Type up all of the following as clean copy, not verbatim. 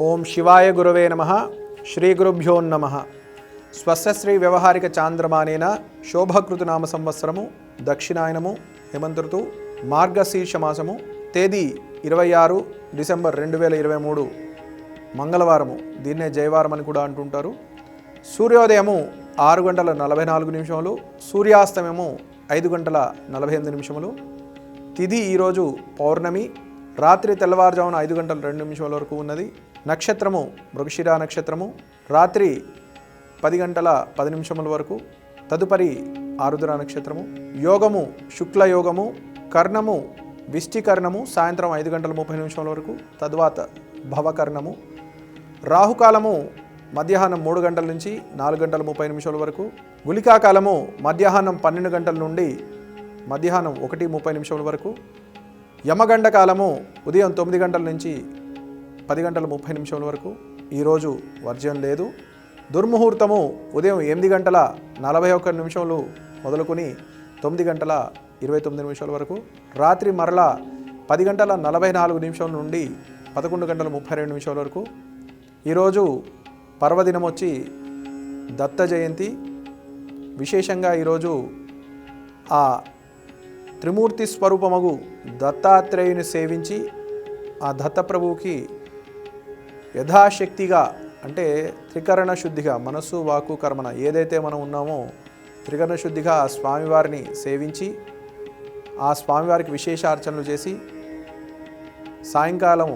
ఓం శివాయ గురవే నమః. శ్రీ గురుభ్యో నమః. స్వస్యశ్రీ వ్యవహారిక చాంద్రమానేన శోభకృతనామ సంవత్సరము దక్షిణాయనము హేమంత ఋతువు మార్గశీర్ష మాసము తేదీ 26 డిసెంబర్ 2023 మంగళవారము. దీన్నే జయవారం అని కూడా అంటుంటారు. సూర్యోదయము 6:44, సూర్యాస్తమయము 5:48. తిథి ఈరోజు పౌర్ణమి. రాత్రి తెల్లవారుజామున 5:02 వరకు ఉన్నది. నక్షత్రము మృగశిర నక్షత్రము. రాత్రి 10:10 వరకు. తదుపరి ఆరుద్ర నక్షత్రము. యోగము శుక్ల యోగము. కర్ణము విష్టికర్ణము సాయంత్రం 5:30 వరకు. తరువాత భవకర్ణము. రాహుకాలము మధ్యాహ్నం 3 గంటల నుంచి 4:30 వరకు. గుళికాకాలము మధ్యాహ్నం 12 గంటల నుండి మధ్యాహ్నం 1:30 వరకు. యమగండ కాలము ఉదయం 9 గంటల నుంచి 10:30 వరకు. ఈరోజు వర్జ్యం లేదు. దుర్ముహూర్తము ఉదయం 8:41 మొదలుకొని 9:29 వరకు. రాత్రి మరలా 10:44 నుండి 11:32 వరకు. ఈరోజు పర్వదినం వచ్చి దత్త జయంతి. విశేషంగా ఈరోజు ఆ త్రిమూర్తి స్వరూపమగు దత్తాత్రేయుని సేవించి ఆ దత్తప్రభువుకి యథాశక్తిగా, అంటే త్రికరణ శుద్ధిగా, మనస్సు వాక్కు కర్మన ఏదైతే మనం ఉన్నామో త్రికరణ శుద్ధిగా ఆ స్వామివారిని సేవించి ఆ స్వామివారికి విశేషార్చనలు చేసి సాయంకాలం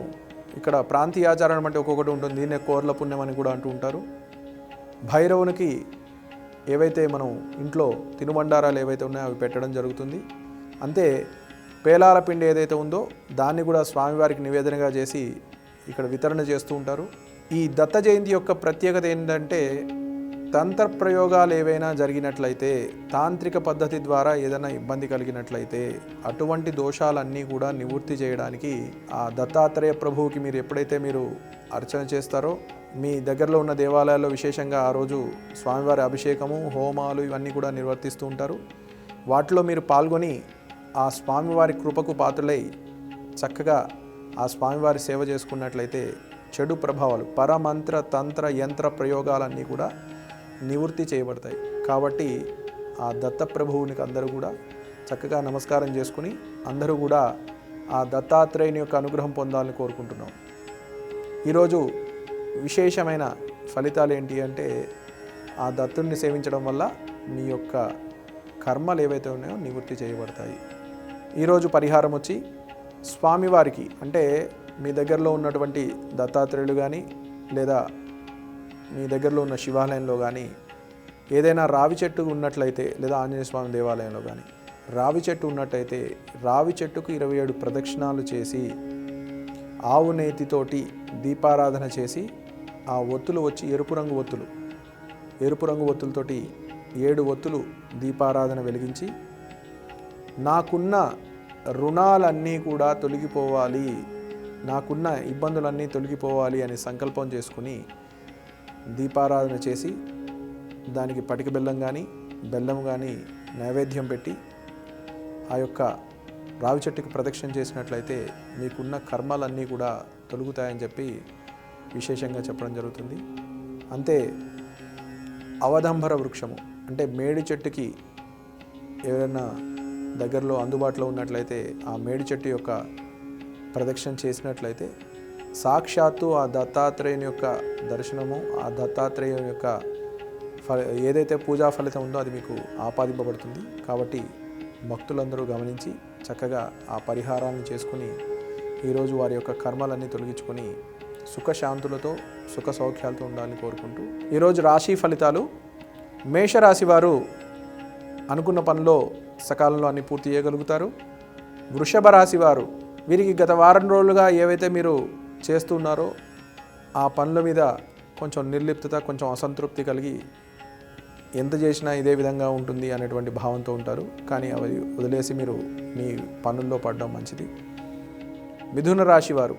ఇక్కడ ప్రాంతీయ ఆచారం అంటే ఒక్కొక్కటి ఉంటుంది. దీన్నే కోర్ల పుణ్యం అని కూడా అంటూ ఉంటారు. భైరవునికి ఏవైతే మనం ఇంట్లో తినుబండారాలు ఏవైతే ఉన్నాయో అవి పెట్టడం జరుగుతుంది. అంతే పేలాల పిండి ఏదైతే ఉందో దాన్ని కూడా స్వామివారికి నివేదనగా చేసి ఇక్కడ వితరణ చేస్తూ ఉంటారు. ఈ దత్త జయంతి యొక్క ప్రత్యేకత ఏంటంటే, తంత్ర ప్రయోగాలు ఏవైనా జరిగినట్లయితే, తాంత్రిక పద్ధతి ద్వారా ఏదైనా ఇబ్బంది కలిగినట్లయితే అటువంటి దోషాలన్నీ కూడా నివృత్తి చేయడానికి ఆ దత్తాత్రేయ ప్రభువుకి మీరు ఎప్పుడైతే మీరు అర్చన చేస్తారో, మీ దగ్గరలో ఉన్న దేవాలయాల్లో విశేషంగా ఆ రోజు స్వామివారి అభిషేకము, హోమాలు ఇవన్నీ కూడా నిర్వర్తిస్తూ ఉంటారు. వాటిలో మీరు పాల్గొని ఆ స్వామివారి కృపకు పాత్రలై చక్కగా ఆ స్వామివారి సేవ చేసుకున్నట్లయితే చెడు ప్రభావాలు, పరమంత్ర తంత్ర యంత్ర ప్రయోగాలన్నీ కూడా నివృత్తి చేయబడతాయి. కాబట్టి ఆ దత్తప్రభువునికి అందరూ కూడా చక్కగా నమస్కారం చేసుకుని అందరూ కూడా ఆ దత్తాత్రేయుని యొక్క అనుగ్రహం పొందాలని కోరుకుంటున్నాం. ఈరోజు విశేషమైన ఫలితాలు ఏంటి అంటే, ఆ దత్తుడిని సేవించడం వల్ల మీ యొక్క కర్మలు ఏవైతే ఉన్నాయో నివృత్తి చేయబడతాయి. ఈరోజు పరిహారం వచ్చి స్వామివారికి, అంటే మీ దగ్గరలో ఉన్నటువంటి దత్తాత్రేయులు కానీ లేదా మీ దగ్గరలో ఉన్న శివాలయంలో కానీ ఏదైనా రావి చెట్టు ఉన్నట్లయితే, లేదా ఆంజనేయ స్వామి దేవాలయంలో కానీ రావి చెట్టు ఉన్నట్టయితే రావి చెట్టుకు 27 ప్రదక్షిణాలు చేసి ఆవు నేతితోటి దీపారాధన చేసి ఆ ఒత్తులు వచ్చి ఎరుపు రంగు ఒత్తులతోటి 7 ఒత్తులు దీపారాధన వెలిగించి, నాకున్న రుణాలన్నీ కూడా తొలగిపోవాలి, నాకున్న ఇబ్బందులన్నీ తొలగిపోవాలి అని సంకల్పం చేసుకుని దీపారాధన చేసి దానికి పటిక బెల్లం కానీ నైవేద్యం పెట్టి ఆ యొక్క రావి చెట్టుకి ప్రదక్షిణ చేసినట్లయితే మీకున్న కర్మలన్నీ కూడా తొలగుతాయని చెప్పి విశేషంగా చెప్పడం జరుగుతుంది. అంతే అవదంబర వృక్షము, అంటే మేడి చెట్టుకి ఎవరైనా దగ్గరలో అందుబాటులో ఉన్నట్లయితే ఆ మేడి చెట్టు యొక్క ప్రదక్షిణ చేసినట్లయితే సాక్షాత్తు ఆ దత్తాత్రేయుని యొక్క దర్శనము, ఆ దత్తాత్రేయుని యొక్క ఏదైతే పూజా ఫలితం ఉందో అది మీకు ఆపాదింపబడుతుంది. కాబట్టి భక్తులందరూ గమనించి చక్కగా ఆ పరిహారాన్ని చేసుకుని ఈరోజు వారి యొక్క కర్మలన్నీ తొలగించుకొని సుఖశాంతులతో సుఖ సౌఖ్యాలతో ఉండాలని కోరుకుంటూ ఈరోజు రాశి ఫలితాలు. మేషరాశి వారు అనుకున్న పనిలో సకాలంలో అన్ని పూర్తి చేయగలుగుతారు. వృషభ రాశి వారు, వీరికి గత వారం రోజులుగా ఏవైతే మీరు చేస్తున్నారో ఆ పనుల మీద కొంచెం నిర్లిప్తత, కొంచెం అసంతృప్తి కలిగి ఎంత చేసినా ఇదే విధంగా ఉంటుంది అనేటువంటి భావంతో ఉంటారు. కానీ అవి వదిలేసి మీరు మీ పనుల్లో పడడం మంచిది. మిథున రాశి వారు,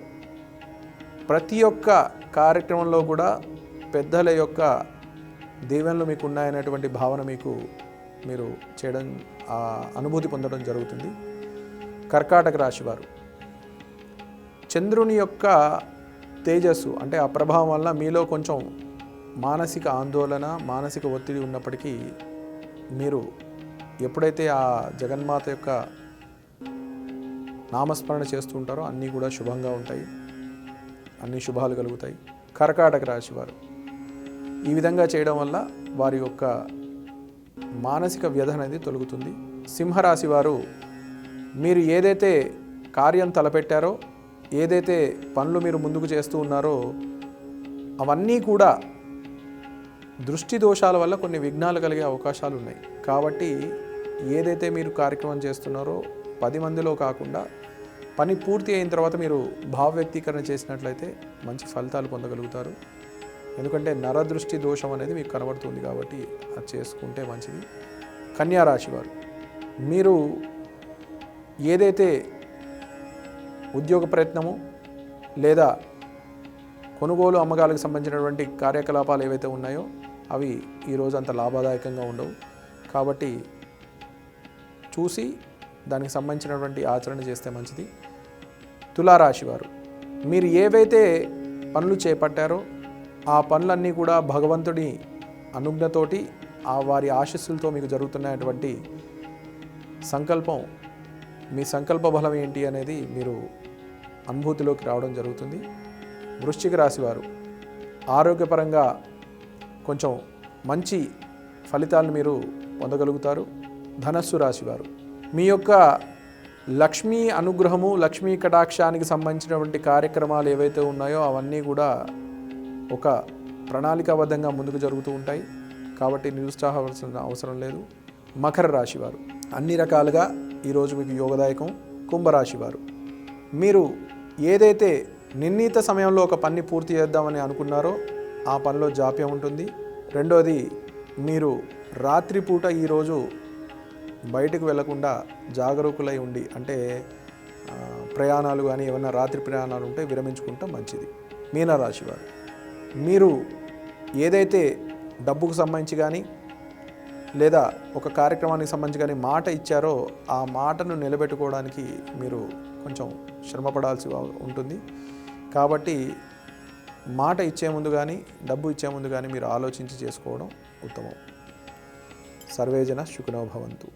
ప్రతి ఒక్క కార్యక్రమంలో కూడా పెద్దల యొక్క దీవెనలు మీకు ఉన్నాయనేటువంటి భావన మీరు చేయడం, ఆ అనుభూతి పొందడం జరుగుతుంది. కర్కాటక రాశి వారు, చంద్రుని యొక్క తేజస్సు అంటే ఆ ప్రభావం వల్ల మీలో కొంచెం మానసిక ఆందోళన, మానసిక ఒత్తిడి ఉన్నప్పటికీ మీరు ఎప్పుడైతే ఆ జగన్మాత యొక్క నామస్మరణ చేస్తూ ఉంటారో అన్నీ కూడా శుభంగా ఉంటాయి, అన్ని శుభాలు కలుగుతాయి. కర్కాటక రాశి వారు ఈ విధంగా చేయడం వల్ల వారి యొక్క మానసిక వ్యధ అనేది తొలగుతుంది. సింహరాశి వారు మీరు ఏదైతే కార్యం తలపెట్టారో, ఏదైతే పనులు మీరు ముందుకు చేస్తూ ఉన్నారో అవన్నీ కూడా దృష్టి దోషాల వల్ల కొన్ని విఘ్నాలు కలిగే అవకాశాలు ఉన్నాయి. కాబట్టి ఏదైతే మీరు కార్యక్రమం చేస్తున్నారో 10 మందిలో కాకుండా పని పూర్తి అయిన తర్వాత మీరు భావ వ్యక్తీకరణ చేసినట్లయితే మంచి ఫలితాలు పొందగలుగుతారు. ఎందుకంటే నరదృష్టి దోషం అనేది మీకు కనబడుతుంది కాబట్టి అది చేసుకుంటే మంచిది. కన్యా రాశి వారు మీరు ఏదైతే ఉద్యోగ ప్రయత్నము లేదా కొనుగోలు అమ్మకాలకు సంబంధించినటువంటి కార్యకలాపాలు ఏవైతే ఉన్నాయో అవి ఈరోజు అంత లాభదాయకంగా ఉండవు. కాబట్టి చూసి దానికి సంబంధించినటువంటి ఆచరణ చేస్తే మంచిది. తులారాశి వారు మీరు ఏవైతే పనులు చేపట్టారో ఆ పనులన్నీ కూడా భగవంతుడి అనుజ్ఞతోటి ఆ వారి ఆశీస్సులతో మీకు జరుగుతున్నటువంటి సంకల్పం, మీ సంకల్ప బలం ఏంటి అనేది మీరు అనుభూతిలోకి రావడం జరుగుతుంది. వృశ్చిక రాశి వారు ఆరోగ్యపరంగా కొంచెం మంచి ఫలితాలను మీరు పొందగలుగుతారు. ధనస్సు రాశి వారు మీ యొక్క లక్ష్మీ అనుగ్రహము, లక్ష్మీ కటాక్షానికి సంబంధించినటువంటి కార్యక్రమాలు ఏవైతే ఉన్నాయో అవన్నీ కూడా ఒక ప్రణాళికాబద్ధంగా ముందుకు జరుగుతూ ఉంటాయి. కాబట్టి నిరుత్సాహపడాల్సిన అవసరం లేదు. మకర రాశి వారు అన్ని రకాలుగా ఈరోజు మీకు యోగదాయకం. కుంభరాశి వారు మీరు ఏదైతే నిర్ణీత సమయంలో ఒక పని పూర్తి చేద్దామని అనుకున్నారో ఆ పనిలో జాప్యం ఉంటుంది. రెండోది, మీరు రాత్రిపూట ఈరోజు బయటకు వెళ్లకుండా జాగరూకులై ఉండి, అంటే ప్రయాణాలు కానీ ఏమైనా రాత్రి ప్రయాణాలు ఉంటే విరమించుకుంటే మంచిది. మీనరాశి వారు మీరు ఏదైతే డబ్బుకు సంబంధించి కానీ లేదా ఒక కార్యక్రమానికి సంబంధించి కానీ మాట ఇచ్చారో ఆ మాటను నిలబెట్టుకోవడానికి మీరు కొంచెం శ్రమపడాల్సి ఉంటుంది. కాబట్టి మాట ఇచ్చే ముందు కానీ డబ్బు ఇచ్చే ముందు కానీ మీరు ఆలోచించి చేసుకోవడం ఉత్తమం. సర్వేజన సుఖినో భవంతు.